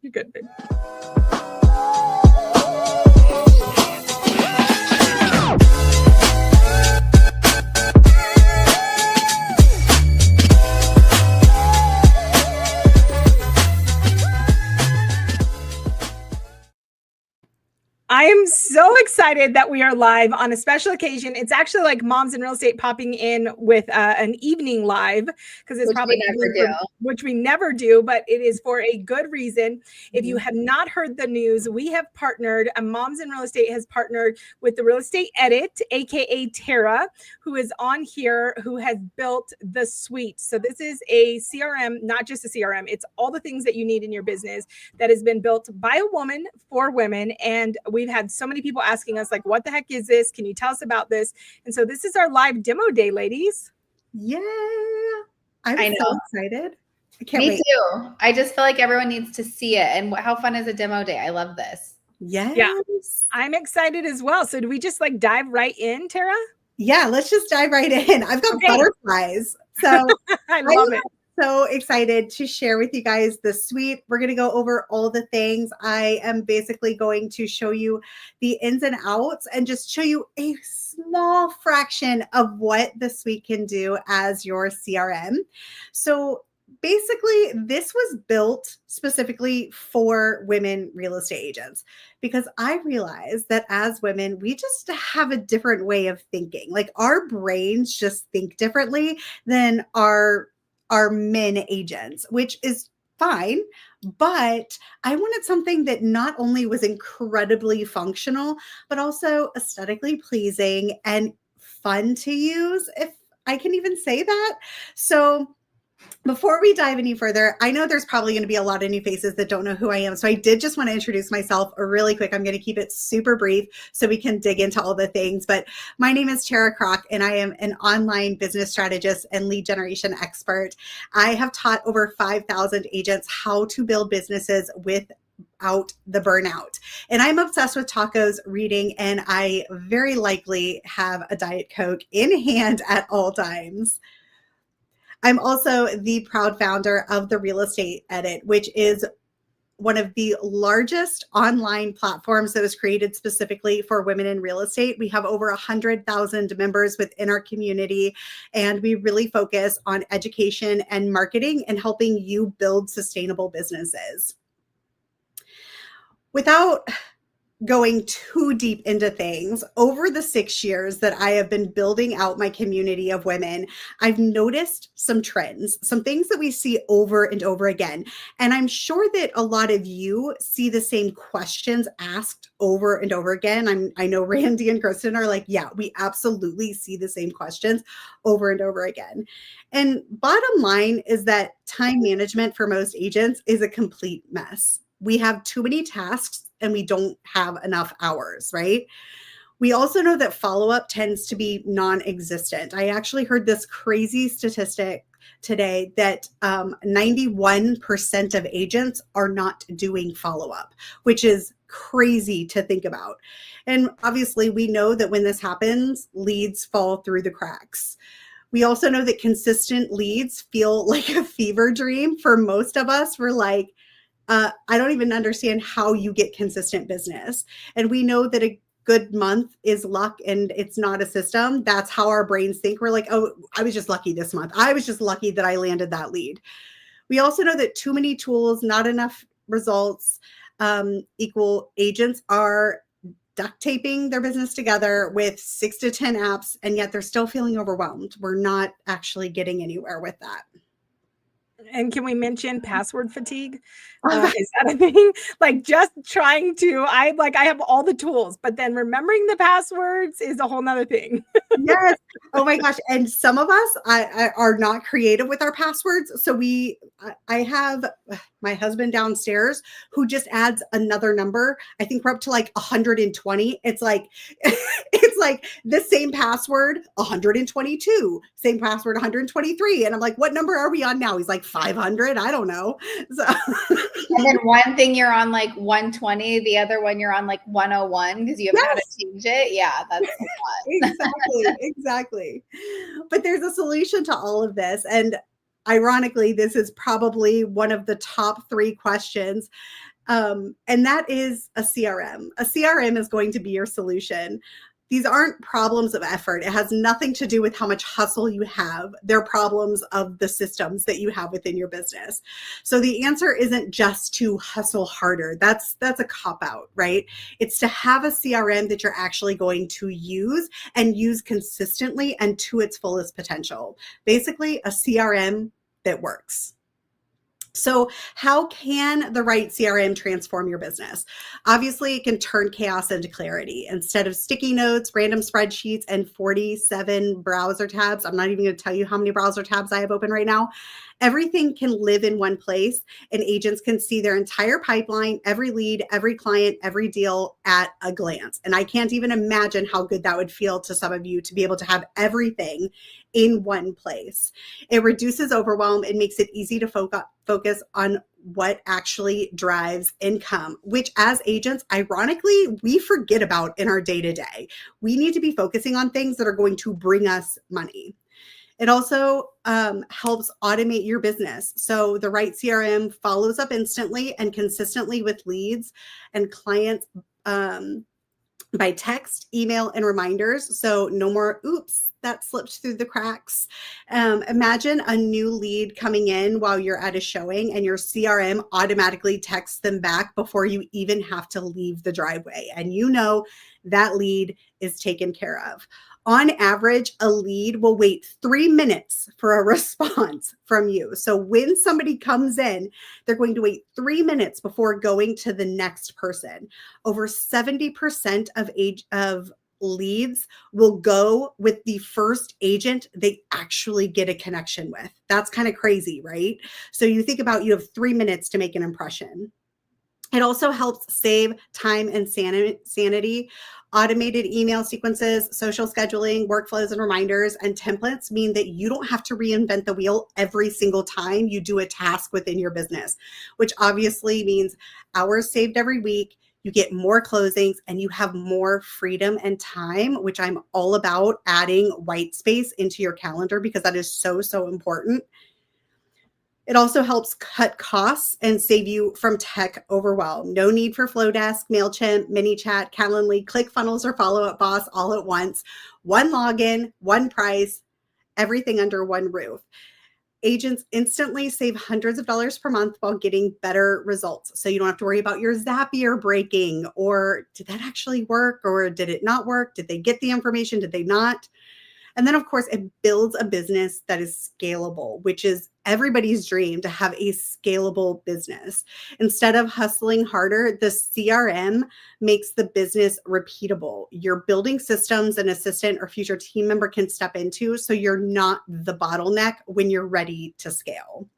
You're good, babe. I am so excited that we are live on a special occasion. It's actually like Moms in Real Estate popping in with an evening live because it's probably which we never do, but it is for a good reason. If you have not heard the news, we have partnered, Moms in Real Estate has partnered with the Real Estate Edit, aka Tara, who is on here, who has built the suite. So this is a CRM, not just a CRM. It's all the things that you need in your business that has been built by a woman for women. And we've had so many people asking us, like, what the heck is this? Can you tell us about this? And so this is our live demo day, ladies. Yeah. I'm so excited. I can't wait. Me too. I just feel like everyone needs to see it. And how fun is a demo day? I love this. Yes. Yeah. I'm excited as well. So do we just like dive right in, Tara? Yeah, let's just dive right in. I've got butterflies. So I love it. So excited to share with you guys the suite. We're going to go over all the things. I am basically going to show you the ins and outs and just show you a small fraction of what the suite can do as your CRM. So basically, this was built specifically for women real estate agents because I realized that as women, we just have a different way of thinking. Like our brains just think differently than our men agents, which is fine. But I wanted something that not only was incredibly functional, but also aesthetically pleasing and fun to use, if I can even say that. So before we dive any further, I know there's probably going to be a lot of new faces that don't know who I am. So I did just want to introduce myself really quick. I'm going to keep it super brief so we can dig into all the things. But my name is Tara Krach, and I am an online business strategist and lead generation expert. I have taught over 5,000 agents how to build businesses without the burnout. And I'm obsessed with tacos, reading, and I very likely have a Diet Coke in hand at all times. I'm also the proud founder of the Real Estate Edit, which is one of the largest online platforms that was created specifically for women in real estate. We have over 100,000 members within our community, and we really focus on education and marketing and helping you build sustainable businesses. Without going too deep into things, over the 6 years that I have been building out my community of women, I've noticed some trends, some things that we see over and over again. And I'm sure that a lot of you see the same questions asked over and over again. I know Randy and Kristen are like, yeah, we absolutely see the same questions over and over again. And bottom line is that time management for most agents is a complete mess. We have too many tasks and we don't have enough hours, right? We also know that follow-up tends to be non-existent. I actually heard this crazy statistic today that 91% of agents are not doing follow-up, which is crazy to think about. And obviously we know that when this happens, leads fall through the cracks. We also know that consistent leads feel like a fever dream for most of us. We're like, I don't even understand how you get consistent business. And we know that a good month is luck and it's not a system. That's how our brains think. We're like, oh, I was just lucky this month. I was just lucky that I landed that lead. We also know that too many tools, not enough results, equal agents are duct taping their business together with 6 to 10 apps, and yet they're still feeling overwhelmed. We're not actually getting anywhere with that. And can we mention password fatigue? Is that a thing? Like just trying to, I have all the tools, but then remembering the passwords is a whole nother thing. Yes. Oh my gosh. And some of us are not creative with our passwords. So I have my husband downstairs who just adds another number. I think we're up to like 120. It's like the same password, 122, same password, 123. And I'm like, what number are we on now? He's like 500. I don't know. So. And then one thing you're on like 120, the other one you're on like 101 because you have how to change it. Yeah, that's a lot. Exactly. But there's a solution to all of this. And ironically, this is probably one of the top 3 questions And that is a CRM. A CRM is going to be your solution. These aren't problems of effort. It has nothing to do with how much hustle you have. They're problems of the systems that you have within your business. So the answer isn't just to hustle harder. That's a cop-out, right? It's to have a CRM that you're actually going to use and use consistently and to its fullest potential. Basically, a CRM that works. So how can the right CRM transform your business? Obviously, it can turn chaos into clarity. Instead of sticky notes, random spreadsheets, and 47 browser tabs, I'm not even going to tell you how many browser tabs I have open right now. Everything can live in one place, and agents can see their entire pipeline, every lead, every client, every deal at a glance. And I can't even imagine how good that would feel to some of you to be able to have everything in one place. It reduces overwhelm and makes it easy to focus on what actually drives income, which as agents, ironically, we forget about in our day-to-day. We need to be focusing on things that are going to bring us money. It also helps automate your business. So the right CRM follows up instantly and consistently with leads and clients by text, email, and reminders. So no more, oops, that slipped through the cracks. Imagine a new lead coming in while you're at a showing and your CRM automatically texts them back before you even have to leave the driveway. And you know that lead is taken care of. On average, a lead will wait 3 minutes for a response from you. So when somebody comes in, they're going to wait 3 minutes before going to the next person. Over 70% of leads will go with the first agent they actually get a connection with. That's kind of crazy, right? So you think about, you have 3 minutes to make an impression. It also helps save time and sanity. Automated email sequences, social scheduling, workflows, and reminders and templates mean that you don't have to reinvent the wheel every single time you do a task within your business, which obviously means hours saved every week. You get more closings and you have more freedom and time, which I'm all about adding white space into your calendar because that is so, so important. It also helps cut costs and save you from tech overwhelm. No need for Flowdesk, MailChimp, ManyChat, Calendly, ClickFunnels, or Follow Up Boss all at once. One login, one price, everything under one roof. Agents instantly save hundreds of dollars per month while getting better results. So you don't have to worry about your Zapier breaking, or did that actually work, or did it not work? Did they get the information? Did they not? And then, of course, it builds a business that is scalable, which is everybody's dream, to have a scalable business. Instead of hustling harder, the CRM makes the business repeatable. You're building systems an assistant or future team member can step into, so you're not the bottleneck when you're ready to scale.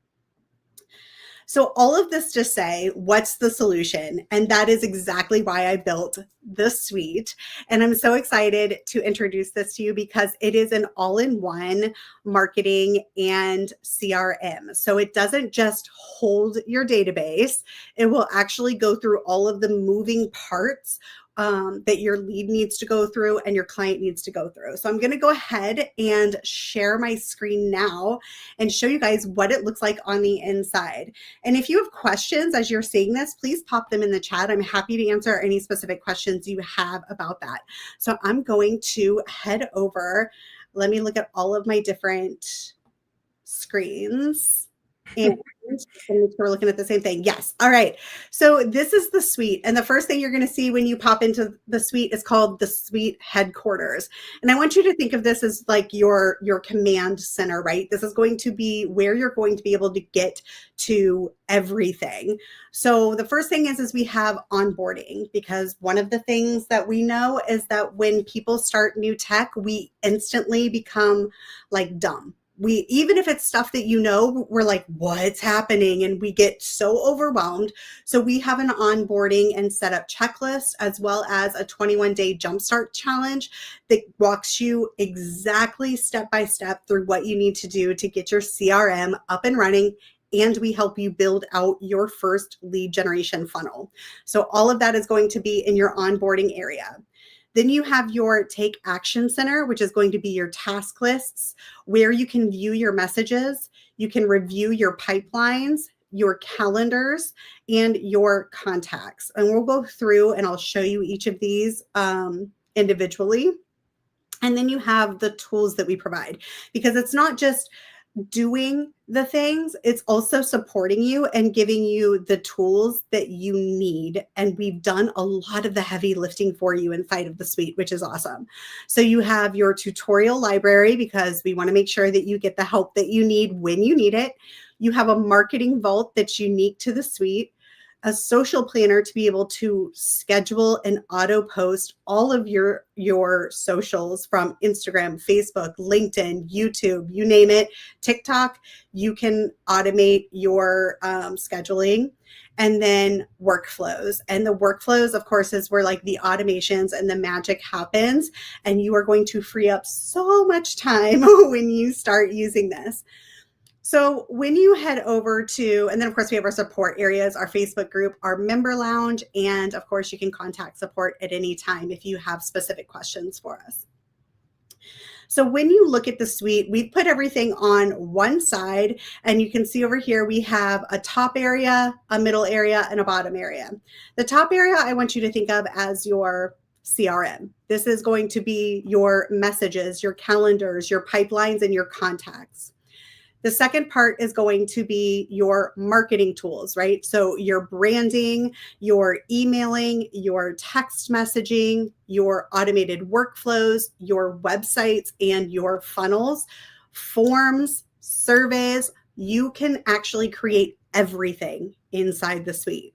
So all of this to say, what's the solution? And that is exactly why I built the suite. And I'm so excited to introduce this to you because it is an all-in-one marketing and CRM. So it doesn't just hold your database. It will actually go through all of the moving parts that your lead needs to go through and your client needs to go through. So I'm going to go ahead and share my screen now and show you guys what it looks like on the inside. And if you have questions as you're seeing this, please pop them in the chat. I'm happy to answer any specific questions you have about that. So I'm going to head over. Let me look at all of my different screens. And make sure we're looking at the same thing. Yes. All right. So this is the suite. And the first thing you're going to see when you pop into the suite is called the suite headquarters. And I want you to think of this as like your command center, right? This is going to be where you're going to be able to get to everything. So the first thing is we have onboarding, because one of the things that we know is that when people start new tech, we instantly become like dumb. Even if it's stuff that you know, we're like, what's happening? And we get so overwhelmed. So we have an onboarding and setup checklist, as well as a 21-day jumpstart challenge that walks you exactly step by step through what you need to do to get your CRM up and running. And we help you build out your first lead generation funnel. So all of that is going to be in your onboarding area. Then you have your Take Action Center, which is going to be your task lists, where you can view your messages, you can review your pipelines, your calendars and your contacts. And we'll go through and I'll show you each of these individually. And then you have the tools that we provide, because it's not just doing the things, it's also supporting you and giving you the tools that you need. And we've done a lot of the heavy lifting for you inside of the suite, which is awesome. So you have your tutorial library, because we want to make sure that you get the help that you need when you need it. You have a marketing vault that's unique to the suite, a social planner to be able to schedule and auto post all of your socials from Instagram, Facebook, LinkedIn, YouTube, you name it, TikTok. You can automate your scheduling, and then workflows. And the workflows, of course, is where like the automations and the magic happens. And you are going to free up so much time when you start using this. So when you head over to, and then of course we have our support areas, our Facebook group, our member lounge, and of course you can contact support at any time if you have specific questions for us. So when you look at the suite, we've put everything on one side, and you can see over here we have a top area, a middle area, and a bottom area. The top area I want you to think of as your CRM. This is going to be your messages, your calendars, your pipelines, and your contacts. The second part is going to be your marketing tools, right? So your branding, your emailing, your text messaging, your automated workflows, your websites, and your funnels, forms, surveys. You can actually create everything inside the suite.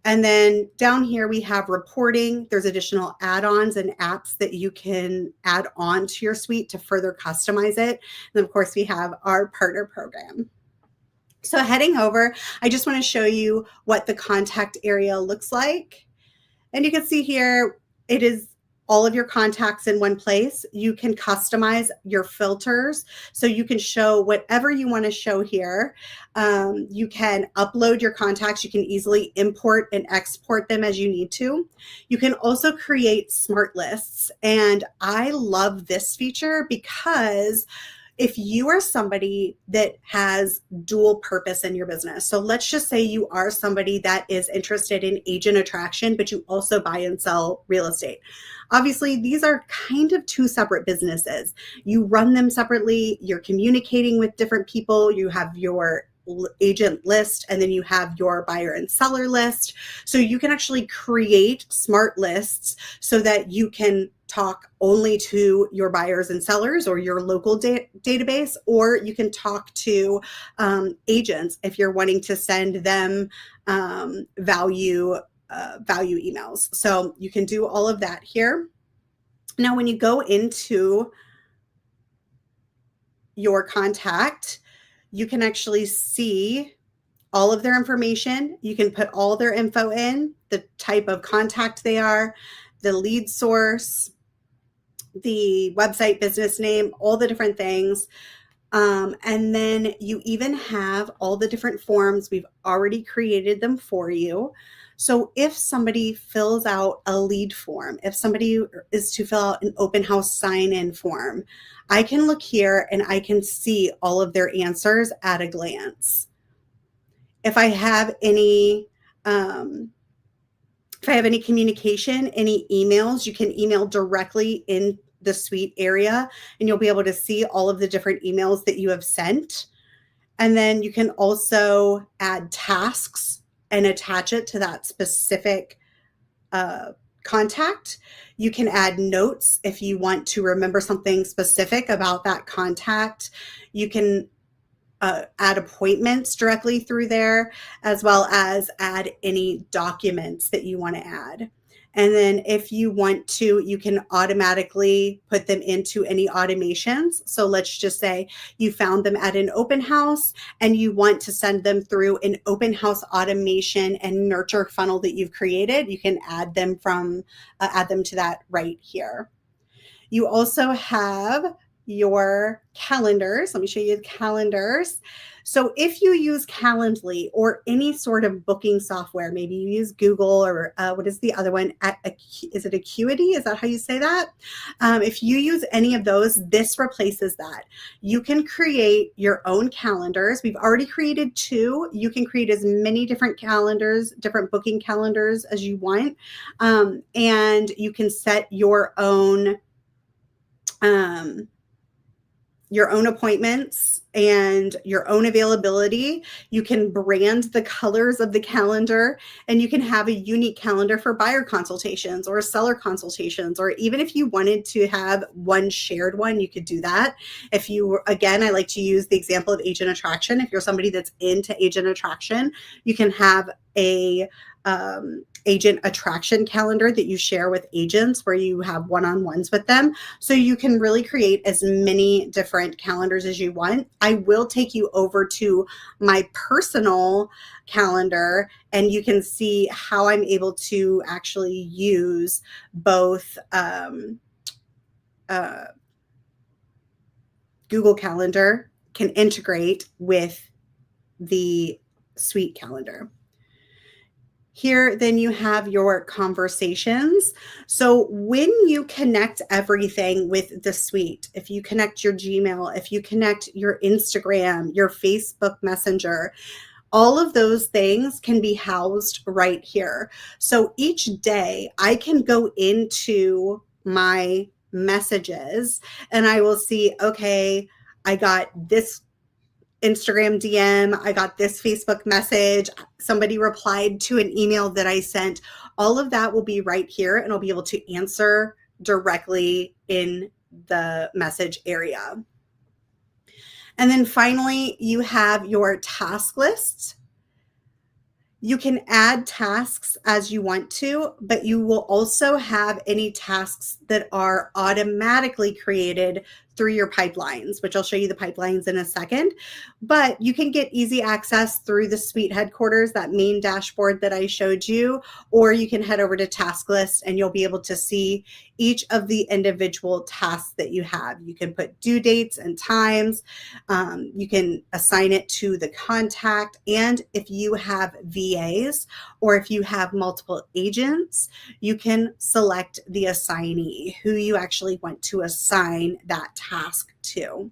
And then down here we have reporting. There's additional add-ons and apps that you can add on to your suite to further customize it. And of course we have our partner program. So heading over, I just want to show you what the contact area looks like. And you can see here, it is all of your contacts in one place. You can customize your filters, so you can show whatever you want to show here. You can upload your contacts. You can easily import and export them as you need to. You can also create smart lists. And I love this feature because if you are somebody that has dual purpose in your business, so let's just say you are somebody that is interested in agent attraction, but you also buy and sell real estate. Obviously, these are kind of two separate businesses. You run them separately. You're communicating with different people. You have your agent list, and then you have your buyer and seller list. So you can actually create smart lists so that you can talk only to your buyers and sellers or your local database, or you can talk to agents if you're wanting to send them value emails. So you can do all of that here. Now, when you go into your contact, you can actually see all of their information. You can put all their info in, the type of contact they are, the lead source, the website, business name, all the different things. And then you even have all the different forms. We've already created them for you. So if somebody fills out a lead form, if somebody is to fill out an open house sign-in form, I can look here and I can see all of their answers at a glance. If I have any communication, any emails, you can email directly in the suite area, and you'll be able to see all of the different emails that you have sent. And then you can also add tasks and attach it to that specific contact. You can add notes if you want to remember something specific about that contact. You can add appointments directly through there, as well as add any documents that you want to add. And then if you want to, you can automatically put them into any automations. So let's just say you found them at an open house and you want to send them through an open house automation and nurture funnel that you've created. You can add them to that right here. You also have your calendars. Let me show you the calendars. So if you use Calendly or any sort of booking software, maybe you use Google or what is the other one? Is it Acuity? Is that how you say that? If you use any of those, this replaces that. You can create your own calendars. We've already created 2. You can create as many different calendars, different booking calendars as you want. And you can set your own appointments and your own availability. You can brand the colors of the calendar, and you can have a unique calendar for buyer consultations or seller consultations, or even if you wanted to have one shared one, you could do that. If you, again, I like to use the example of agent attraction. If you're somebody that's into agent attraction, you can have a agent attraction calendar that you share with agents where you have one-on-ones with them. So you can really create as many different calendars as you want. I will take you over to my personal calendar, and you can see how I'm able to actually use both Google Calendar can integrate with the Suite calendar. Here, then you have your conversations. So when you connect everything with the Suite, if you connect your Gmail, if you connect your Instagram, your Facebook Messenger, all of those things can be housed right here. So each day I can go into my messages and I will see, okay, I got this Instagram DM, I got this Facebook message, somebody replied to an email that I sent. All of that will be right here, and I'll be able to answer directly in the message area. And then finally, you have your task list. You can add tasks as you want to, but you will also have any tasks that are automatically created through your pipelines, which I'll show you the pipelines in a second. But you can get easy access through the Suite headquarters, that main dashboard that I showed you, or you can head over to Task List and you'll be able to see each of the individual tasks that you have. You can put due dates and times. You can assign it to the contact. And if you have VAs or if you have multiple agents, you can select the assignee who you actually want to assign that task to.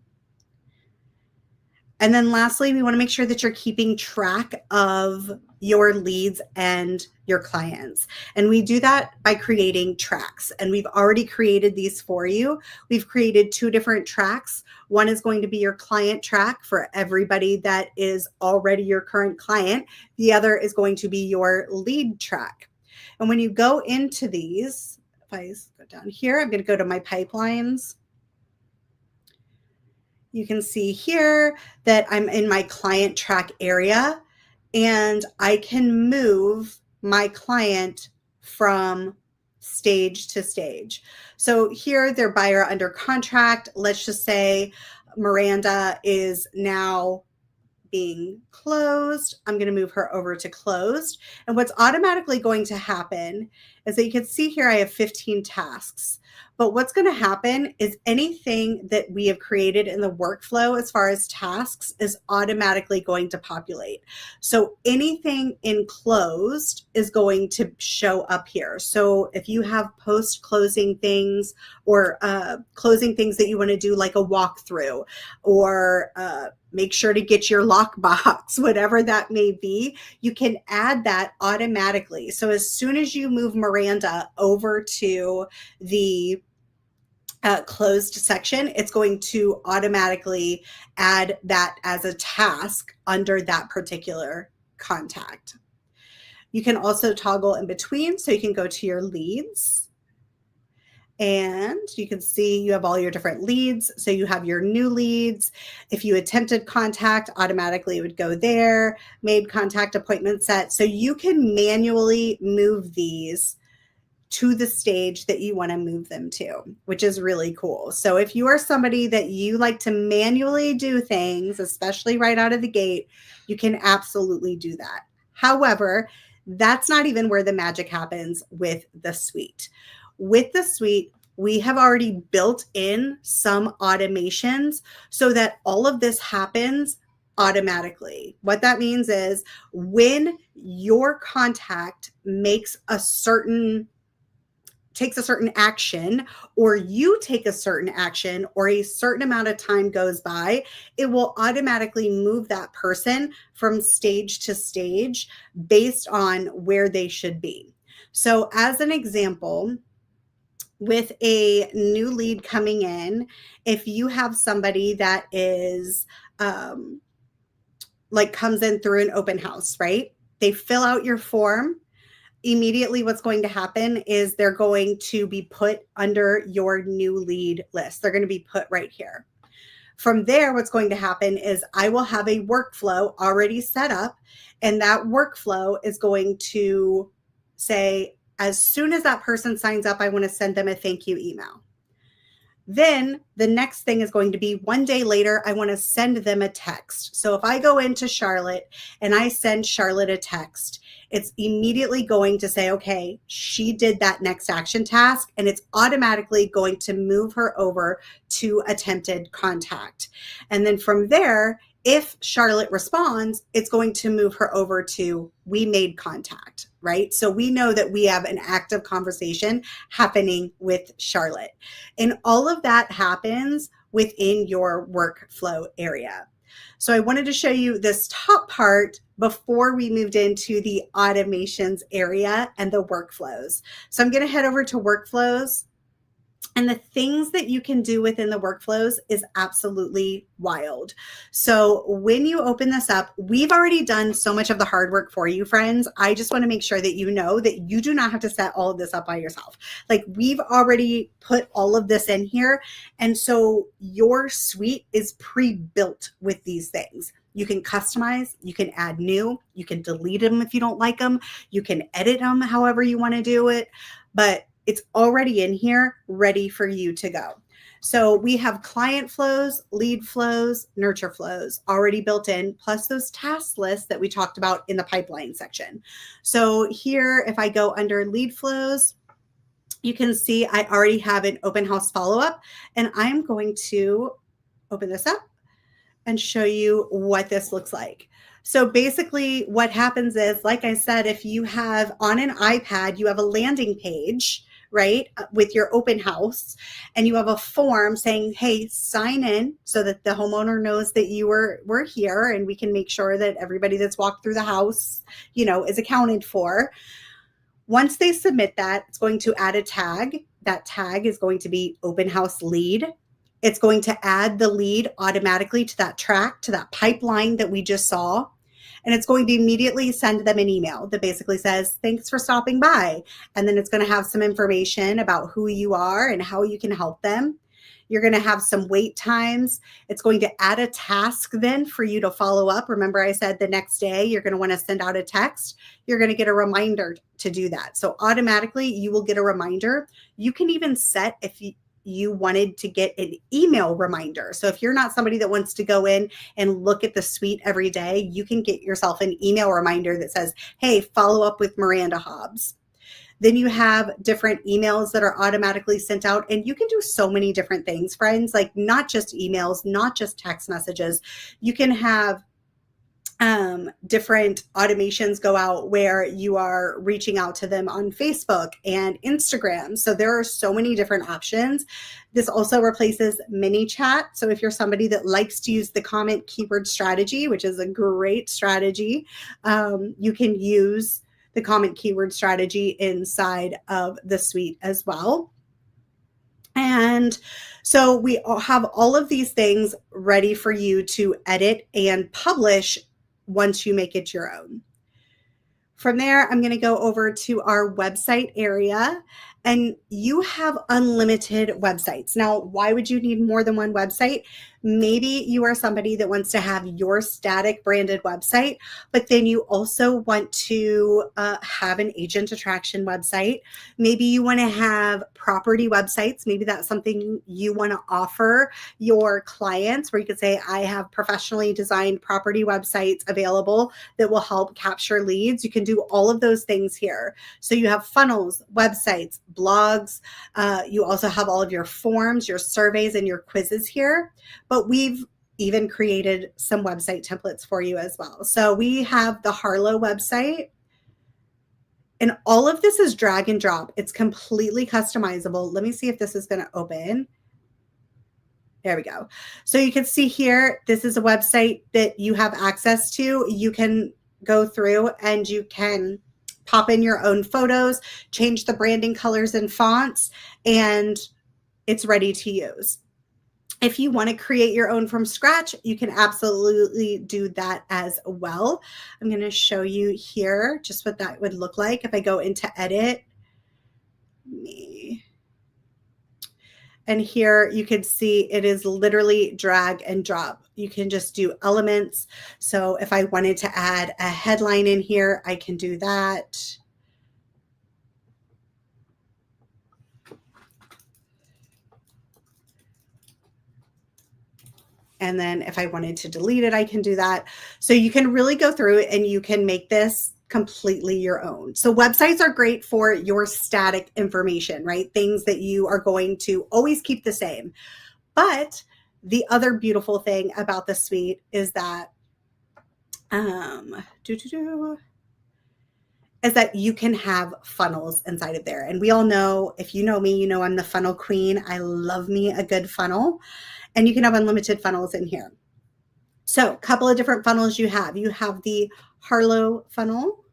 And then lastly, we want to make sure that you're keeping track of your leads and your clients. And we do that by creating tracks. And we've already created these for you. We've created 2 different tracks. One is going to be your client track for everybody that is already your current client. The other is going to be your lead track. And when you go into these, if I go down here, I'm going to go to my pipelines. You can see here that I'm in my client track area, and I can move my client from stage to stage. So here they're buyer under contract. Let's just say Miranda is now being closed. I'm going to move her over to closed. And what's automatically going to happen is that you can see here I have 15 tasks. But what's going to happen is anything that we have created in the workflow as far as tasks is automatically going to populate. So anything in closed is going to show up here. So if you have post-closing things or closing things that you want to do, like a walkthrough, or make sure to get your lockbox, whatever that may be, you can add that automatically. So as soon as you move Miranda over to the closed section, it's going to automatically add that as a task under that particular contact. You can also toggle in between, so you can go to your leads. And you can see you have all your different leads. So you have your new leads. If you attempted contact, automatically it would go there. Made contact, appointment set. So you can manually move these to the stage that you want to move them to, which is really cool. So if you are somebody that you like to manually do things, especially right out of the gate, you can absolutely do that. However, that's not even where the magic happens with the Suite. With the Suite, we have already built in some automations so that all of this happens automatically. What that means is when your contact takes a certain action, or you take a certain action, or a certain amount of time goes by, it will automatically move that person from stage to stage based on where they should be. So as an example, with a new lead coming in, if you have somebody that is comes in through an open house, right? They fill out your form. Immediately what's going to happen is they're going to be put under your new lead list. They're going to be put right here. From there, what's going to happen is I will have a workflow already set up, and that workflow is going to say, as soon as that person signs up, I want to send them a thank you email. Then the next thing is going to be 1 day later, I want to send them a text. So if I go into Charlotte and I send Charlotte a text, it's immediately going to say, okay, she did that next action task, and it's automatically going to move her over to attempted contact. And then from there, if Charlotte responds, it's going to move her over to we made contact, right? So we know that we have an active conversation happening with Charlotte. And all of that happens within your workflow area. So I wanted to show you this top part before we moved into the automations area and the workflows. So I'm going to head over to workflows. And the things that you can do within the workflows is absolutely wild. So when you open this up, we've already done so much of the hard work for you, friends. I just want to make sure that you know that you do not have to set all of this up by yourself. Like, we've already put all of this in here. And so your suite is pre-built with these things. You can customize, you can add new, you can delete them if you don't like them, you can edit them however you want to do it. But it's already in here, ready for you to go. So we have client flows, lead flows, nurture flows already built in, plus those task lists that we talked about in the pipeline section. So here, if I go under lead flows, you can see I already have an open house follow-up, and I'm going to open this up and show you what this looks like. So basically what happens is, like I said, if you have on an iPad, you have a landing page, right, with your open house, and you have a form saying, hey, sign in, so that the homeowner knows that you were here, and we can make sure that everybody that's walked through the house, you know, is accounted for. Once they submit that, it's going to add a tag. That tag is going to be open house lead. It's going to add the lead automatically to that track, to that pipeline that we just saw. And it's going to immediately send them an email that basically says, thanks for stopping by. And then it's going to have some information about who you are and how you can help them. You're going to have some wait times. It's going to add a task then for you to follow up. Remember, I said the next day you're going to want to send out a text. You're going to get a reminder to do that. So automatically you will get a reminder. You can even set if you wanted to get an email reminder. So if you're not somebody that wants to go in and look at the suite every day, you can get yourself an email reminder that says, hey, follow up with Miranda Hobbs. Then you have different emails that are automatically sent out, and you can do so many different things, friends, like not just emails, not just text messages. You can have different automations go out where you are reaching out to them on Facebook and Instagram. So there are so many different options. This also replaces mini chat. So if you're somebody that likes to use the comment keyword strategy, which is a great strategy, you can use the comment keyword strategy inside of the suite as well. And so we have all of these things ready for you to edit and publish once you make it your own. From there, I'm going to go over to our website area, and you have unlimited websites. Now, why would you need more than one website? Maybe you are somebody that wants to have your static branded website, but then you also want to have an agent attraction website. Maybe you want to have property websites. Maybe that's something you want to offer your clients, where you could say, I have professionally designed property websites available that will help capture leads. You can do all of those things here. So you have funnels, websites, blogs. You also have all of your forms, your surveys, and your quizzes here. But we've even created some website templates for you as well. So we have the Harlow website. And all of this is drag and drop. It's completely customizable. Let me see if this is going to open. There we go. So you can see here, this is a website that you have access to. You can go through and you can pop in your own photos, change the branding colors and fonts, and it's ready to use. If you want to create your own from scratch, you can absolutely do that as well. I'm going to show you here just what that would look like if I go into edit. And here you can see it is literally drag and drop. You can just do elements. So if I wanted to add a headline in here, I can do that. And then if I wanted to delete it, I can do that. So you can really go through it and you can make this completely your own. So websites are great for your static information, right? Things that you are going to always keep the same. But the other beautiful thing about the suite is that you can have funnels inside of there. And we all know, if you know me, you know I'm the funnel queen. I love me a good funnel. And you can have unlimited funnels in here. So a couple of different funnels you have. You have the Harlow funnel.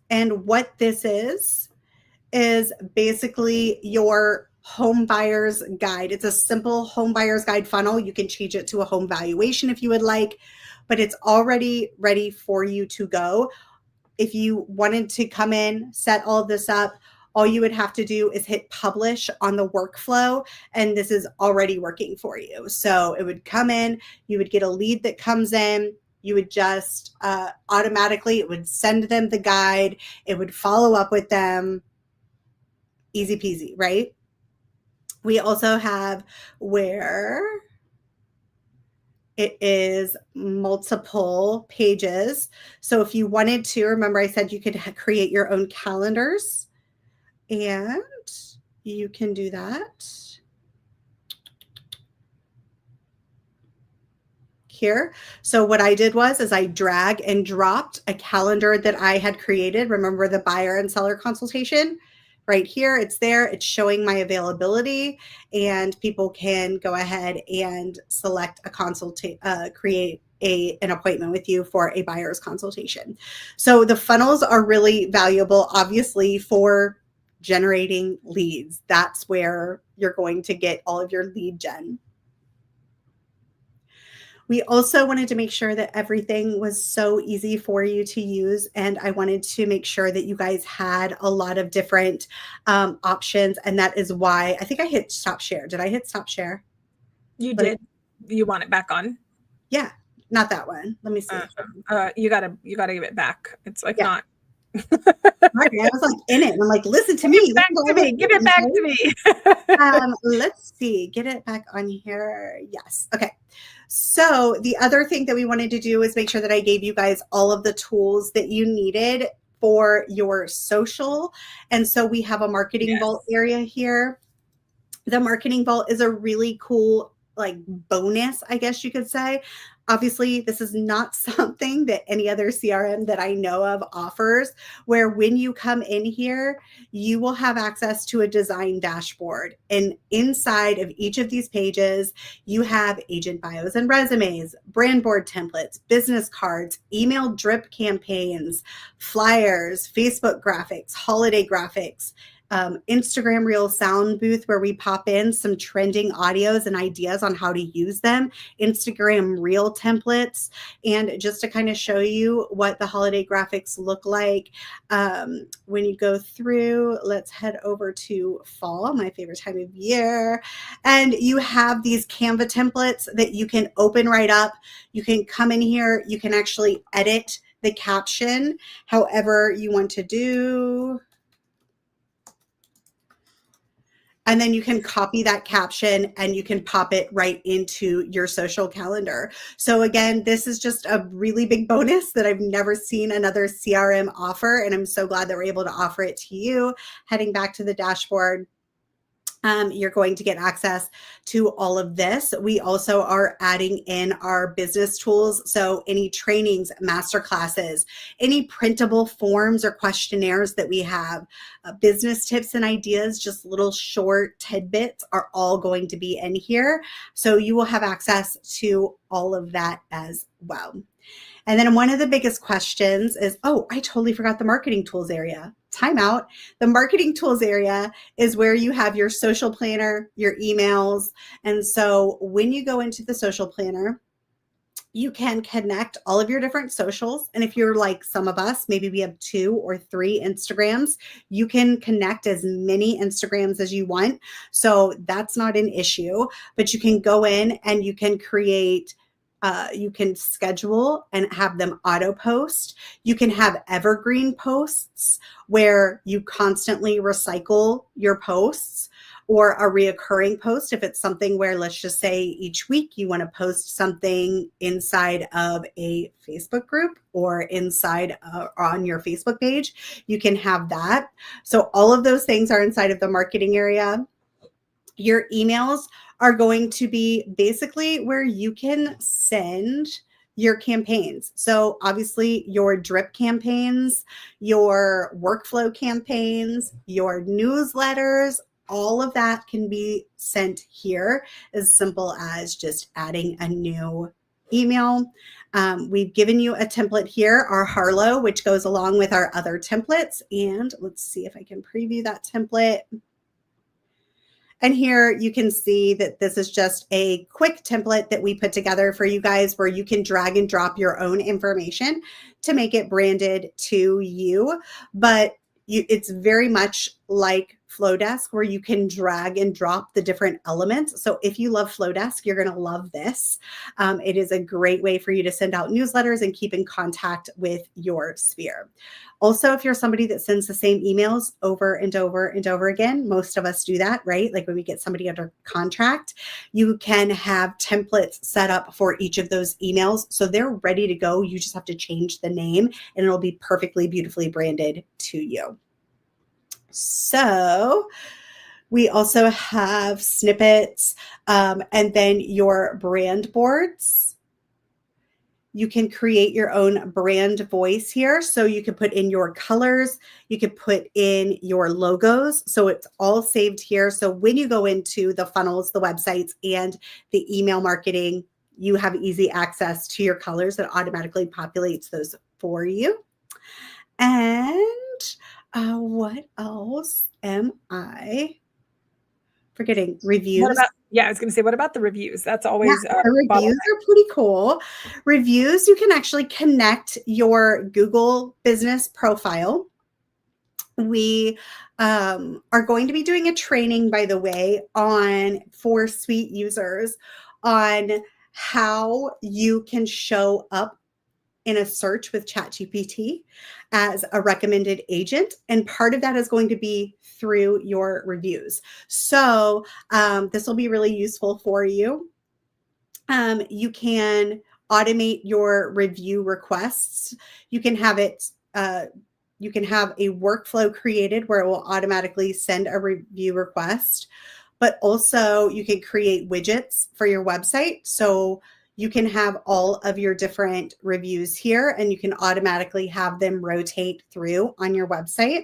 And what this is basically your home buyer's guide. It's a simple home buyer's guide funnel. You can change it to a home valuation if you would like, but it's already ready for you to go. If you wanted to come in, set all of this up, all you would have to do is hit publish on the workflow, and this is already working for you. So it would come in, you would get a lead that comes in, you would just automatically, it would send them the guide, it would follow up with them, easy peasy, right? We also have where it is multiple pages. So if you wanted to, remember I said you could create your own calendars. And you can do that here. So what I did is I drag and dropped a calendar that I had created. Remember the buyer and seller consultation? Right here, it's there. It's showing my availability, and people can go ahead and select a create an appointment with you for a buyer's consultation. So the funnels are really valuable, obviously, for generating leads. That's where you're going to get all of your lead gen. We also wanted to make sure that everything was so easy for you to use. And I wanted to make sure that you guys had a lot of different options. And that is why I think I hit stop share. Did I hit stop share? You did. You want it back on? Yeah, not that one. Let me see. You gotta give it back. It's like not. Right, I was like in it. And I'm like, listen to me. Give it back to me. Let's see. Get it back on here. Yes. Okay. So the other thing that we wanted to do is make sure that I gave you guys all of the tools that you needed for your social. And so we have a marketing vault area here. The marketing vault is a really cool like bonus, I guess you could say. Obviously, this is not something that any other CRM that I know of offers, where when you come in here, you will have access to a design dashboard. And inside of each of these pages, you have agent bios and resumes, brand board templates, business cards, email drip campaigns, flyers, Facebook graphics, holiday graphics, Instagram Reel sound booth where we pop in some trending audios and ideas on how to use them, Instagram Reel templates, and just to kind of show you what the holiday graphics look like. When you go through, let's head over to fall, my favorite time of year. And you have these Canva templates that you can open right up. You can come in here, you can actually edit the caption however you want to do. And then you can copy that caption and you can pop it right into your social calendar. So again, this is just a really big bonus that I've never seen another CRM offer. And I'm so glad that we're able to offer it to you. Heading back to the dashboard, you're going to get access to all of this. We also are adding in our business tools. So any trainings, master classes, any printable forms or questionnaires that we have, business tips and ideas, just little short tidbits are all going to be in here. So you will have access to all of that as well. And then one of the biggest questions is, oh, I totally forgot the marketing tools area. Time out. The marketing tools area is where you have your social planner, your emails. And so when you go into the social planner, you can connect all of your different socials. And if you're like some of us, maybe we have 2 or 3 Instagrams, you can connect as many Instagrams as you want. So that's not an issue, but you can go in and you can create you can schedule and have them auto post. You can have evergreen posts where you constantly recycle your posts, or a reoccurring post if it's something where, let's just say each week you want to post something inside of a Facebook group or inside on your Facebook page, you can have that. So all of those things are inside of the marketing area. Your emails are going to be basically where you can send your campaigns. So obviously your drip campaigns, your workflow campaigns, your newsletters, all of that can be sent here, as simple as just adding a new email. We've given you a template here, our Harlow, which goes along with our other templates. And let's see if I can preview that template. And here you can see that this is just a quick template that we put together for you guys where you can drag and drop your own information to make it branded to you. But it's very much like Flowdesk where you can drag and drop the different elements. So if you love Flowdesk, you're going to love this. It is a great way for you to send out newsletters and keep in contact with your sphere. Also, if you're somebody that sends the same emails over and over and over again, most of us do that, right? Like when we get somebody under contract, you can have templates set up for each of those emails. So they're ready to go. You just have to change the name and it'll be perfectly, beautifully branded to you. So we also have snippets and then your brand boards. You can create your own brand voice here. So you can put in your colors, you can put in your logos. So it's all saved here. So when you go into the funnels, the websites, and the email marketing, you have easy access to your colors that automatically populates those for you. And what else am I forgetting? Reviews. I was going to say, what about the reviews? That's always the reviews are pretty cool. Reviews, you can actually connect your Google business profile. We are going to be doing a training, by the way, for Suite users on how you can show up in a search with ChatGPT as a recommended agent. And part of that is going to be through your reviews. So this will be really useful for you. You can automate your review requests. You can have it, you can have a workflow created where it will automatically send a review request, but also you can create widgets for your website. So you can have all of your different reviews here and you can automatically have them rotate through on your website.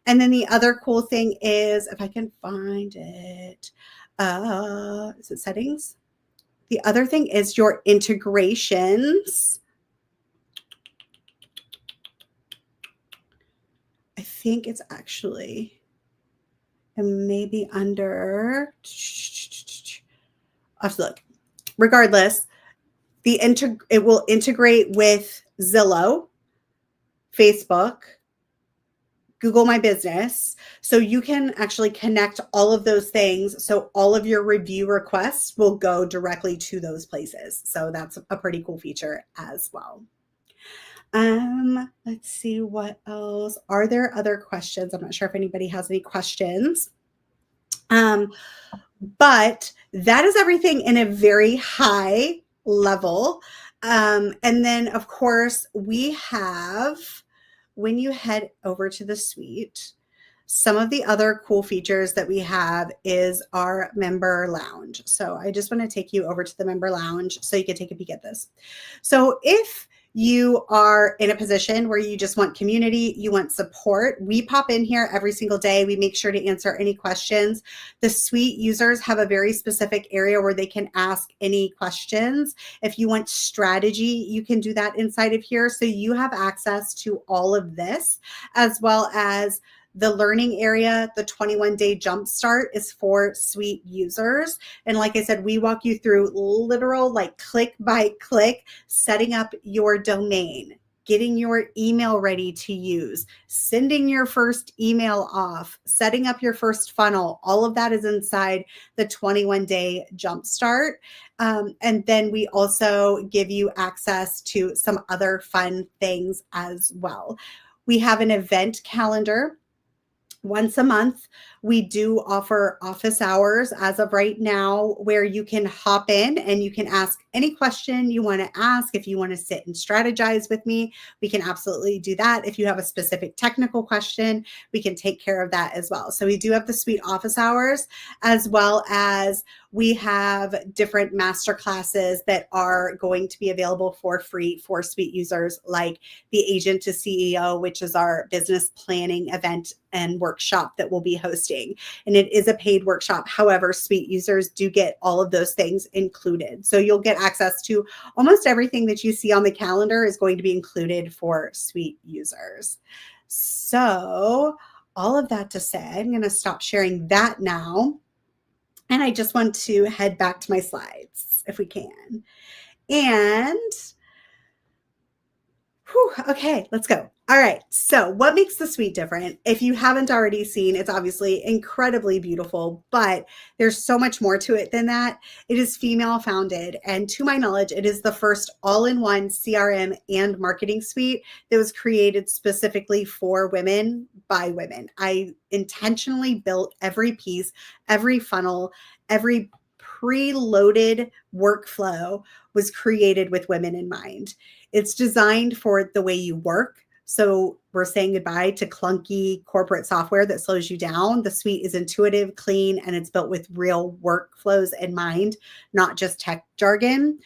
And then the other cool thing is, if I can find it, is it settings? The other thing is your integrations. I think it's actually, and maybe under, I'll have to look. Regardless, it will integrate with Zillow, Facebook, Google My Business. So you can actually connect all of those things. So all of your review requests will go directly to those places. So that's a pretty cool feature as well. Let's see what else. Are there other questions? I'm not sure if anybody has any questions. But that is everything in a very high level. And then of course we have, when you head over to the suite, some of the other cool features that we have is our member lounge. So I just want to take you over to the member lounge so you can take a peek at this. So if you are in a position where you just want community, you want support, we pop in here every single day. We make sure to answer any questions. The suite users have a very specific area where they can ask any questions. If you want strategy, you can do that inside of here. So you have access to all of this, as well as the learning area. The 21-day jumpstart is for suite users. And like I said, we walk you through literal, like click by click, setting up your domain, getting your email ready to use, sending your first email off, setting up your first funnel. All of that is inside the 21-day jumpstart. And then we also give you access to some other fun things as well. We have an event calendar. Once a month, we do offer office hours as of right now, where you can hop in and you can ask any question you want to ask. If you want to sit and strategize with me, we can absolutely do that. If you have a specific technical question, we can take care of that as well. So we do have the suite office hours, as well as we have different master classes that are going to be available for free for suite users, like the Agent to CEO, which is our business planning event and workshop that we'll be hosting. And it is a paid workshop. However, suite users do get all of those things included. So you'll get access to almost everything that you see on the calendar is going to be included for suite users. So all of that to say, I'm going to stop sharing that now. And I just want to head back to my slides if we can. And okay, let's go. All right. So what makes the suite different? If you haven't already seen, it's obviously incredibly beautiful, but there's so much more to it than that. It is female founded. And to my knowledge, it is the first all-in-one CRM and marketing suite that was created specifically for women by women. I intentionally built every piece, every funnel, every preloaded workflow was created with women in mind. It's designed for the way you work. So we're saying goodbye to clunky corporate software that slows you down. The suite is intuitive, clean, and it's built with real workflows in mind, not just tech jargon.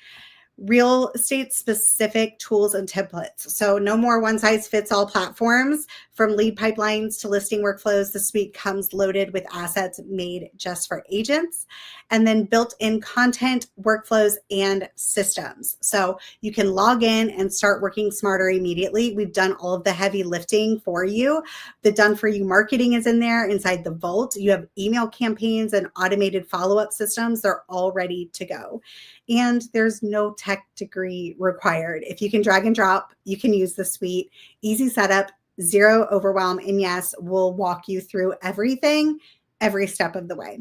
Real estate specific tools and templates. So no more one size fits all platforms. From lead pipelines to listing workflows, the suite comes loaded with assets made just for agents, and then built-in content, workflows, and systems. So you can log in and start working smarter immediately. We've done all of the heavy lifting for you. The done for you marketing is in there inside the vault. You have email campaigns and automated follow-up systems. They're all ready to go. And there's no tech degree required. If you can drag and drop, you can use the suite. Easy setup, zero overwhelm. And yes, we'll walk you through everything, every step of the way.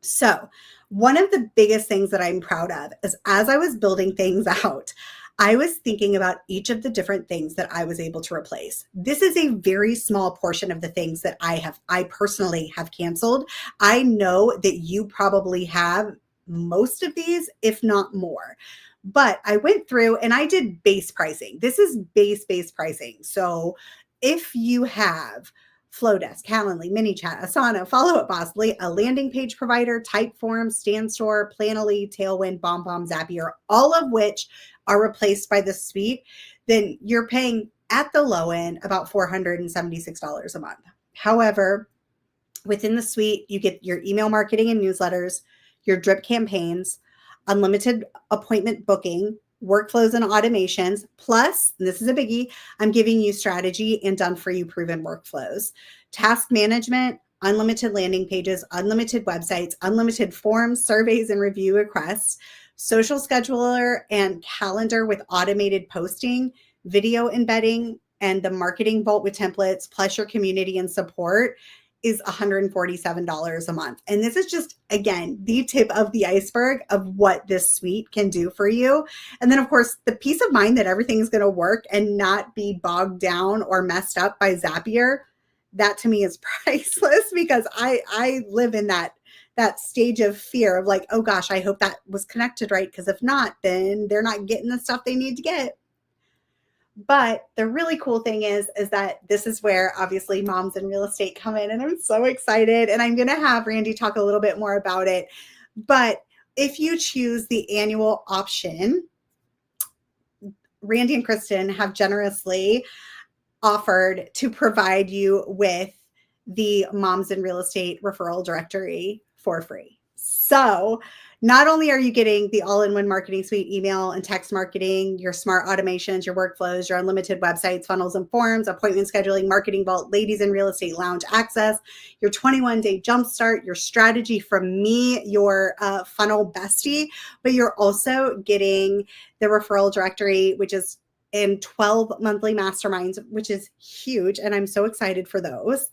So one of the biggest things that I'm proud of is, as I was building things out, I was thinking about each of the different things that I was able to replace. This is a very small portion of the things that I personally have canceled. I know that you probably have most of these, if not more. But I went through and I did base pricing. This is base pricing. So if you have Flowdesk, Calendly, ManyChat, Asana, Follow Up Boss, a landing page provider, Typeform, StanStore, Planoly, Tailwind, BombBomb, Zapier, all of which are replaced by the suite, then you're paying at the low end about $476 a month. However, within the suite, you get your email marketing and newsletters, your drip campaigns, unlimited appointment booking, workflows and automations. Plus, and this is a biggie, I'm giving you strategy and done for you proven workflows, task management, unlimited landing pages, unlimited websites, unlimited forms, surveys, and review requests, social scheduler and calendar with automated posting, video embedding, and the marketing vault with templates, plus your community and support is $147 a month. And this is just, again, the tip of the iceberg of what this suite can do for you. And then, of course, the peace of mind that everything is going to work and not be bogged down or messed up by Zapier, that to me is priceless, because I live in that stage of fear of like, oh gosh, I hope that was connected right, because if not, then they're not getting the stuff they need to get. But the really cool thing is that this is where obviously moms in real estate come in, and I'm so excited, and I'm going to have Randy talk a little bit more about it. But if you choose the annual option, Randy and Kristen have generously offered to provide you with the Moms in Real Estate referral directory for free. So not only are you getting the all-in-one marketing suite, email and text marketing, your smart automations, your workflows, your unlimited websites, funnels and forms, appointment scheduling, marketing vault, ladies in real estate lounge access, your 21-day jumpstart, your strategy from me, your funnel bestie, but you're also getting the referral directory, which is in 12 monthly masterminds, which is huge. And I'm so excited for those.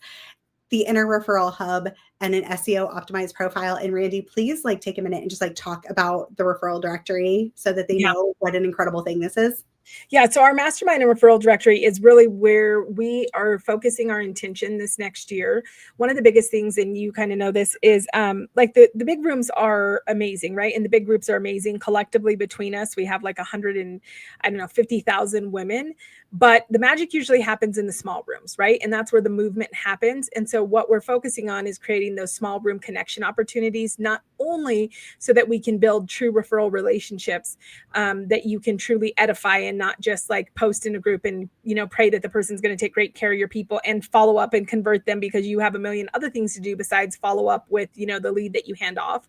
The inner referral hub and an SEO optimized profile. And Randy, please like take a minute and just like talk about the referral directory so that they know what an incredible thing this is. Yeah, so our mastermind and referral directory is really where we are focusing our intention this next year. One of the biggest things, and you kind of know this, is like the big rooms are amazing, right? And the big groups are amazing. Collectively between us, we have like 50,000 women. But the magic usually happens in the small rooms, right? And that's where the movement happens. And so what we're focusing on is creating those small room connection opportunities, not only so that we can build true referral relationships that you can truly edify and not just like post in a group and, pray that the person's going to take great care of your people and follow up and convert them because you have a million other things to do besides follow up with, the lead that you hand off.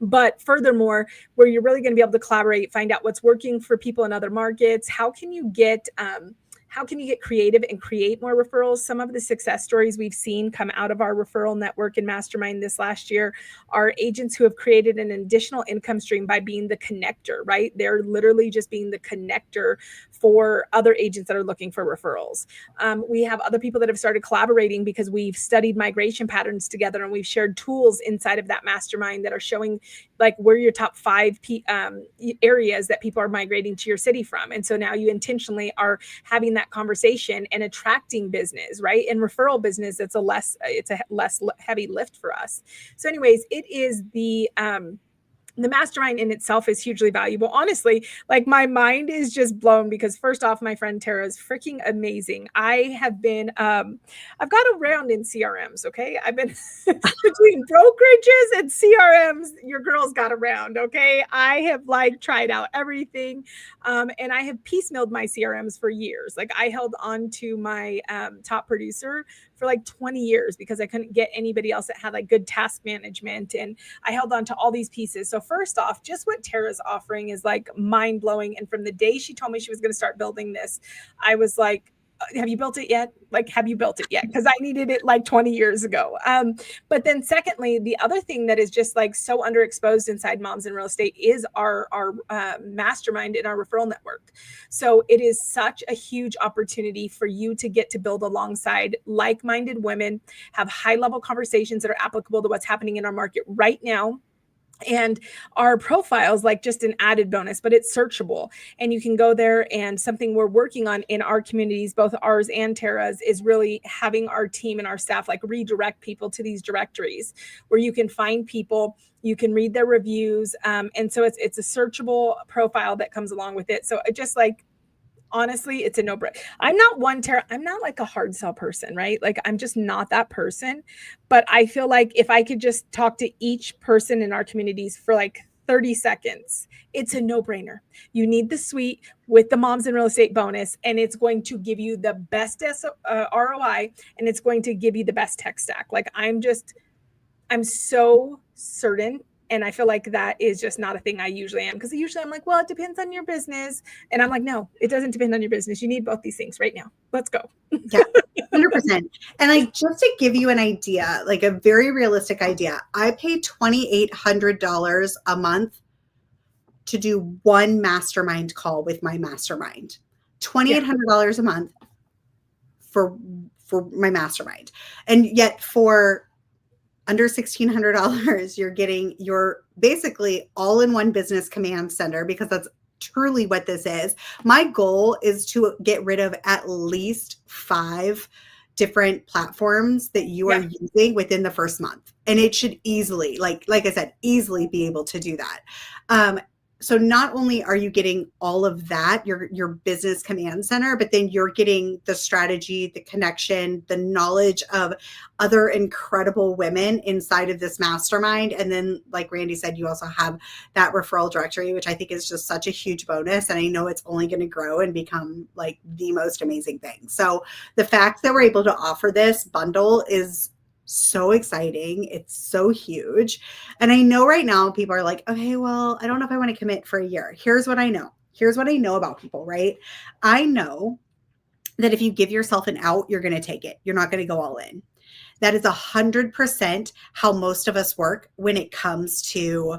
But furthermore, where you're really going to be able to collaborate, find out what's working for people in other markets. How can you get creative and create more referrals? Some of the success stories we've seen come out of our referral network and mastermind this last year are agents who have created an additional income stream by being the connector, right? They're literally just being the connector for other agents that are looking for referrals. We have other people that have started collaborating because we've studied migration patterns together and we've shared tools inside of that mastermind that are showing like where your top 5 areas that people are migrating to your city from. And so now you intentionally are having that conversation and attracting business, right? And referral business, it's a less heavy lift for us. So anyways, it is the mastermind in itself is hugely valuable. Honestly, like my mind is just blown because first off, my friend Tara is freaking amazing. I have been, I've got around in CRMs. Okay. I've been between brokerages and CRMs. Your girl's got around. Okay. I have like tried out everything. And I have piecemealed my CRMs for years. Like I held on to my top producer for like 20 years because I couldn't get anybody else that had like good task management. And I held on to all these pieces. So first off, just what Tara's offering is like mind blowing. And from the day she told me she was going to start building this, I was like, have you built it yet? Like, have you built it yet? Because I needed it like 20 years ago. But then secondly, the other thing that is just like so underexposed inside Moms in Real Estate is our mastermind in our referral network. So it is such a huge opportunity for you to get to build alongside like-minded women, have high-level conversations that are applicable to what's happening in our market right now. And our profiles like just an added bonus, but it's searchable and you can go there. And something we're working on in our communities, both ours and Tara's, is really having our team and our staff like redirect people to these directories where you can find people, you can read their reviews. And so it's a searchable profile that comes along with it. So it just like, honestly, it's a no-brainer. I'm not like a hard sell person, right? Like I'm just not that person. But I feel like if I could just talk to each person in our communities for like 30 seconds, it's a no-brainer. You need the suite with the Moms in Real Estate bonus, and it's going to give you the best ROI, and it's going to give you the best tech stack. Like I'm so certain And I feel like that is just not a thing I usually am, because usually I'm like, well, it depends on your business. And I'm like, no, it doesn't depend on your business. You need both these things right now. Let's go. Yeah, 100%. And like, just to give you an idea, like a very realistic idea, I pay $2,800 a month to do one mastermind call with my mastermind. $2,800 a month for my mastermind. And yet for under $1,600, you're getting your basically all-in-one business command center, because that's truly what this is. My goal is to get rid of at least 5 different platforms that you are using within the first month. And it should easily, like I said, easily be able to do that. So not only are you getting all of that, your business command center, but then you're getting the strategy, the connection, the knowledge of other incredible women inside of this mastermind. And then, like Randy said, you also have that referral directory, which I think is just such a huge bonus. And I know it's only going to grow and become like the most amazing thing. So the fact that we're able to offer this bundle is so exciting. It's so huge. And I know right now people are like, okay, well, I don't know if I want to commit for a year. Here's what I know. Here's what I know about people, right? I know that if you give yourself an out, you're going to take it. You're not going to go all in. That is 100% how most of us work when it comes to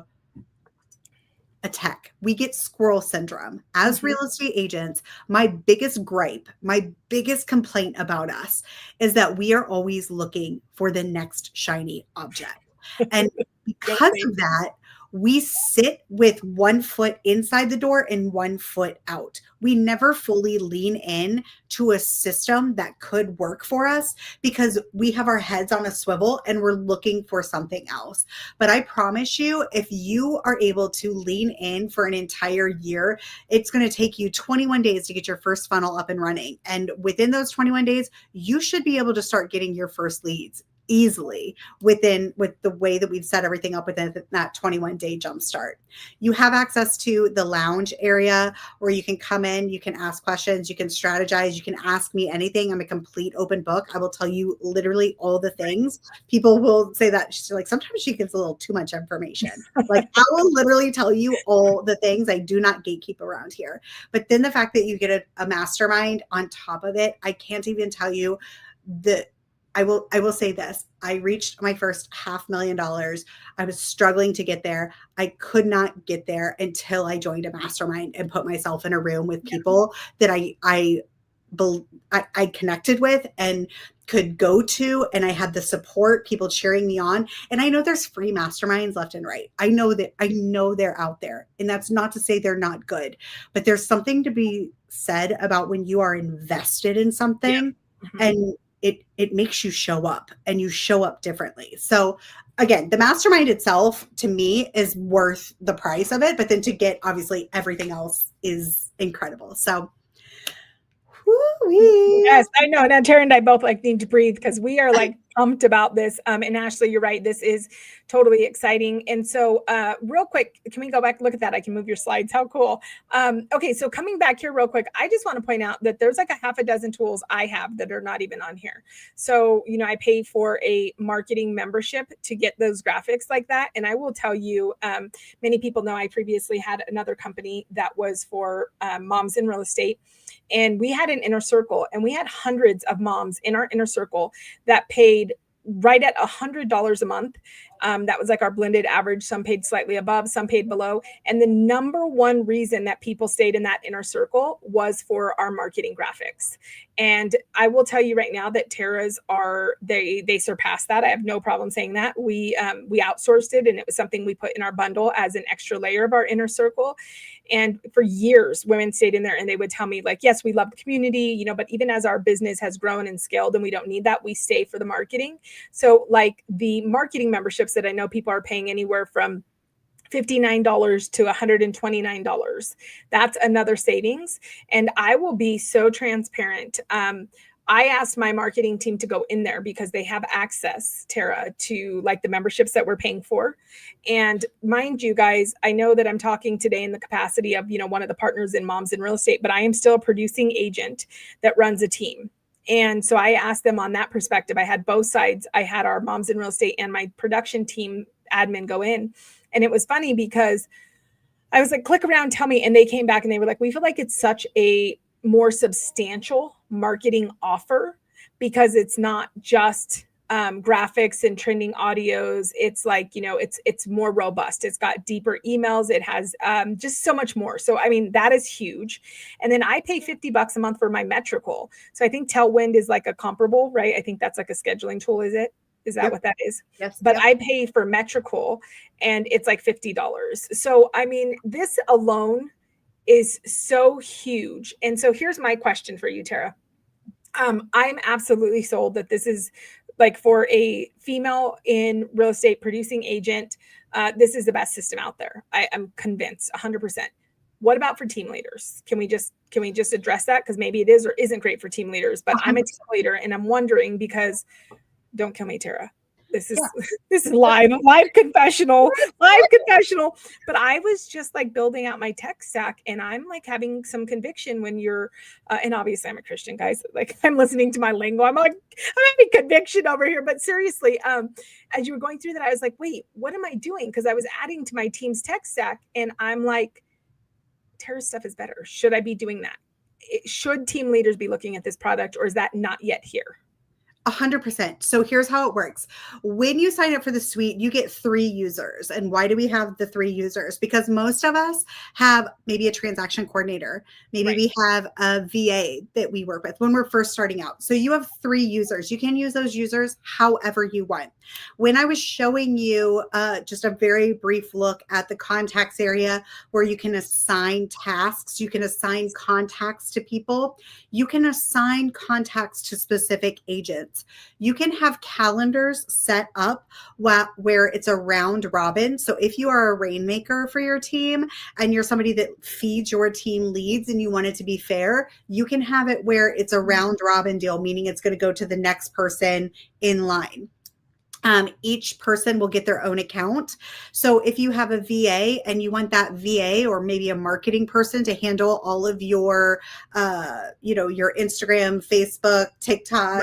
a tech. We get squirrel syndrome. As real estate agents, my biggest gripe, my biggest complaint about us is that we are always looking for the next shiny object. And because of that, we sit with one foot inside the door and one foot out. We never fully lean in to a system that could work for us because we have our heads on a swivel and we're looking for something else. But I promise you, if you are able to lean in for an entire year, it's going to take you 21 days to get your first funnel up and running. And within those 21 days, you should be able to start getting your first leads easily with the way that we've set everything up within that 21-day jumpstart. You have access to the lounge area where you can come in, you can ask questions, you can strategize, you can ask me anything. I'm a complete open book. I will tell you literally all the things. People will say that she's like, sometimes she gives a little too much information. Like I will literally tell you all the things. I do not gatekeep around here. But then the fact that you get a mastermind on top of it, I can't even tell you I will say this. I reached my first $500,000. I was struggling to get there. I could not get there until I joined a mastermind and put myself in a room with people that I connected with and could go to, and I had the support, people cheering me on. And I know there's free masterminds left and right. I know they're out there, and that's not to say they're not good, but there's something to be said about when you are invested in something and it makes you show up, and you show up differently. So again, the mastermind itself to me is worth the price of it, but then to get obviously everything else is incredible. So woo-wee. Yes, I know. Now Tara and I both like need to breathe because we are like pumped about this. And Ashley, you're right. This is totally exciting. And so real quick, can we go back? Look at that. I can move your slides. How cool. Okay. So coming back here real quick, I just want to point out that there's like a half a dozen tools I have that are not even on here. So, I pay for a marketing membership to get those graphics like that. And I will tell you, many people know I previously had another company that was for moms in real estate. And we had an inner circle, and we had hundreds of moms in our inner circle that paid right at $100 a month. That was like our blended average. Some paid slightly above, some paid below. And the number one reason that people stayed in that inner circle was for our marketing graphics. And I will tell you right now that Tara's they surpassed that. I have no problem saying that. We outsourced it, and it was something we put in our bundle as an extra layer of our inner circle. And for years, women stayed in there, and they would tell me like, yes, we love the community, but even as our business has grown and scaled and we don't need that, we stay for the marketing. So like the marketing memberships that I know people are paying anywhere from $59 to $129. That's another savings. And I will be so transparent. I asked my marketing team to go in there because they have access, Tara, to like the memberships that we're paying for. And mind you guys, I know that I'm talking today in the capacity of, one of the partners in Moms in Real Estate, but I am still a producing agent that runs a team. And so I asked them on that perspective. I had both sides. I had our Moms in Real Estate and my production team admin go in. And it was funny because I was like, click around, tell me. And they came back and they were like, we feel like it's such a more substantial marketing offer because it's not just graphics and trending audios. It's like, you know, it's more robust. It's got deeper emails. It has just so much more. So, I mean, that is huge. And then I pay $50 a month for my metrical. So I think Tailwind is like a comparable, right? I think that's like a scheduling tool. Is it? Is that what that is? Yes. But I pay for metrical and it's like $50. So, I mean, this alone is so huge. And so here's my question for you, Tara. I'm absolutely sold that this is like for a female in real estate producing agent. This is the best system out there. I'm convinced 100%. What about for team leaders? Can we just address that? Because maybe it is or isn't great for team leaders, but 100%. I'm a team leader and I'm wondering because don't kill me, Tara. This is this is live confessional. But I was just like building out my tech stack, and I'm like having some conviction when you're, and obviously I'm a Christian, guys. Like I'm listening to my lingo. I'm having conviction over here. But seriously, as you were going through that, I was like, wait, what am I doing? Because I was adding to my team's tech stack, and I'm like, Tara's stuff is better. Should I be doing that? Should team leaders be looking at this product, or is that not yet here? 100%. So here's how it works. When you sign up for the suite, you get 3 users. And why do we have the 3 users? Because most of us have maybe a transaction coordinator. Maybe we have a VA that we work with when we're first starting out. So you have 3 users. You can use those users however you want. When I was showing you just a very brief look at the contacts area where you can assign tasks, you can assign contacts to people, you can assign contacts to specific agents. You can have calendars set up where it's a round robin. So if you are a rainmaker for your team and you're somebody that feeds your team leads and you want it to be fair, you can have it where it's a round robin deal, meaning it's going to go to the next person in line. Each person will get their own account. So if you have a VA and you want that VA or maybe a marketing person to handle all of your, your Instagram, Facebook, TikTok,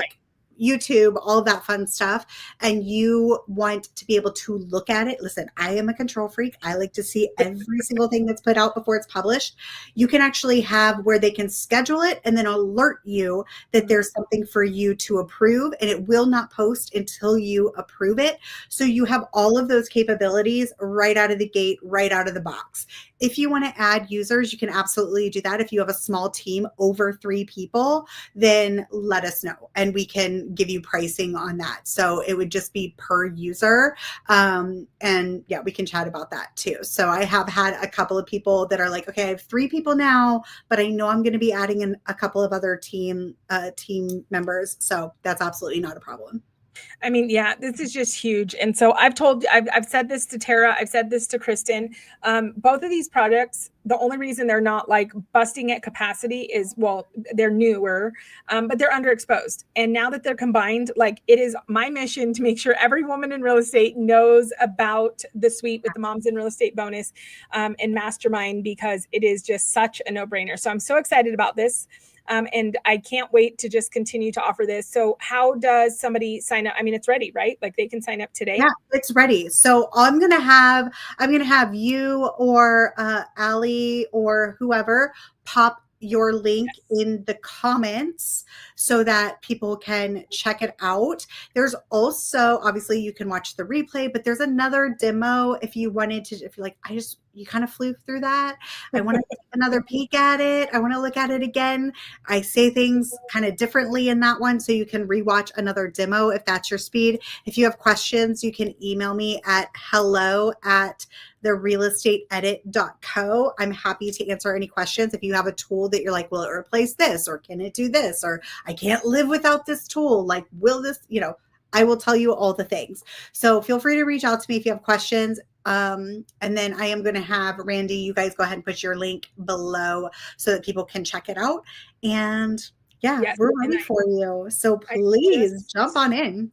YouTube, all of that fun stuff, and you want to be able to look at it. Listen, I am a control freak. I like to see every single thing that's put out before it's published. You can actually have where they can schedule it and then alert you that there's something for you to approve, and it will not post until you approve it. So you have all of those capabilities right out of the gate, right out of the box. If you want to add users, you can absolutely do that. If you have a small team over 3 people, then let us know and we can give you pricing on that. So it would just be per user. And yeah, we can chat about that too. So I have had a couple of people that are like, okay, I have 3 people now, but I know I'm going to be adding in a couple of other team members. So that's absolutely not a problem. I mean, yeah, this is just huge. And so I've said this to Tara, I've said this to Kristen. Both of these products, the only reason they're not like busting at capacity is, well, they're newer, but they're underexposed. And now that they're combined, like it is my mission to make sure every woman in real estate knows about the suite with the Moms in Real Estate bonus and Mastermind, because it is just such a no-brainer. So I'm so excited about this. And I can't wait to just continue to offer this. So how does somebody sign up? I mean, it's ready, right? Like they can sign up today. Yeah, it's ready. So I'm going to have you or Allie or whoever pop your link in the comments so that people can check it out. There's also, obviously you can watch the replay, but there's another demo if you wanted to, if you're like, you kind of flew through that. I want to take another peek at it. I want to look at it again. I say things kind of differently in that one, so you can rewatch another demo if that's your speed. If you have questions, you can email me at hello@therealestateedit.co. I'm happy to answer any questions. If you have a tool that you're like, will it replace this? Or can it do this? Or I can't live without this tool. Like, will this, I will tell you all the things. So feel free to reach out to me if you have questions. And then I am going to have Randy, you guys go ahead and put your link below so that people can check it out. And we're ready for you. So please jump on in.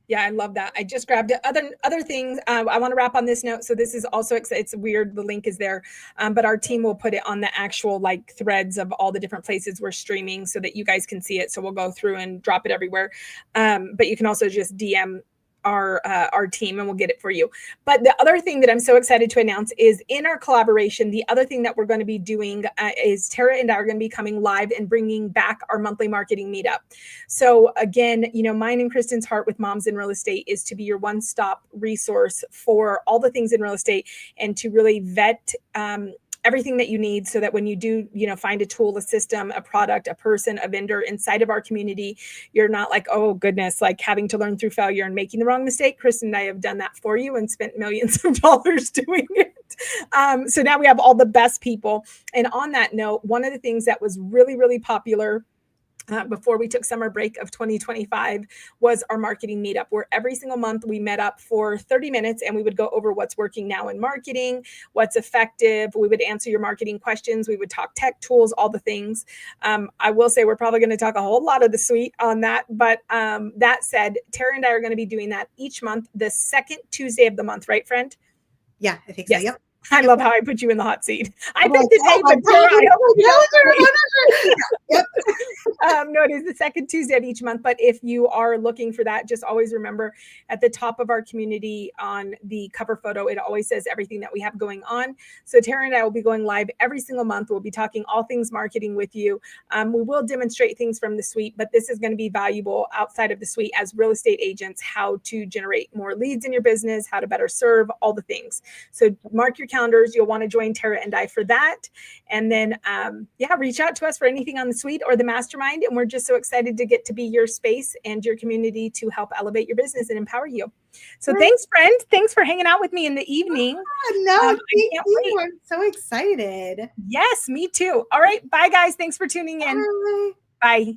Yeah, I love that. I just grabbed it. Other things. I want to wrap on this note. So this is also, it's weird. The link is there, but our team will put it on the actual like threads of all the different places we're streaming so that you guys can see it. So we'll go through and drop it everywhere. But you can also just DM our team, and we'll get it for you. But the other thing that I'm so excited to announce is in our collaboration, the other thing that we're going to be doing is Tara and I are going to be coming live and bringing back our monthly marketing meetup. So again, you know, mine and Kristen's heart with Moms in Real Estate is to be your one-stop resource for all the things in real estate, and to really vet everything that you need, so that when you do, you know, find a tool, a system, a product, a person, a vendor inside of our community, you're not like, oh goodness, like having to learn through failure and making the wrong mistake. Kristen and I have done that for you and spent millions of dollars doing it. So now we have all the best people. And on that note, one of the things that was really, really popular before we took summer break of 2025 was our marketing meetup, where every single month we met up for 30 minutes and we would go over what's working now in marketing, what's effective. We would answer your marketing questions. We would talk tech tools, all the things. I will say we're probably going to talk a whole lot of the suite on that. But that said, Tara and I are going to be doing that each month, the second Tuesday of the month, right, friend? Yeah, I think yes. so. Yep. I love how I put you in the hot seat. I picked the day, but no, it is the second Tuesday of each month. But if you are looking for that, just always remember at the top of our community on the cover photo, it always says everything that we have going on. So Tara and I will be going live every single month. We'll be talking all things marketing with you. We will demonstrate things from the suite, but this is going to be valuable outside of the suite as real estate agents, how to generate more leads in your business, how to better serve, all the things. So mark your calendars. You'll want to join Tara and I for that. And then, reach out to us for anything on the suite or the mastermind. And we're just so excited to get to be your space and your community to help elevate your business and empower you. So thanks, friend. Thanks for hanging out with me in the evening. Thank you. I'm so excited. Yes, me too. All right. Bye, guys. Thanks for tuning in. Bye. Bye.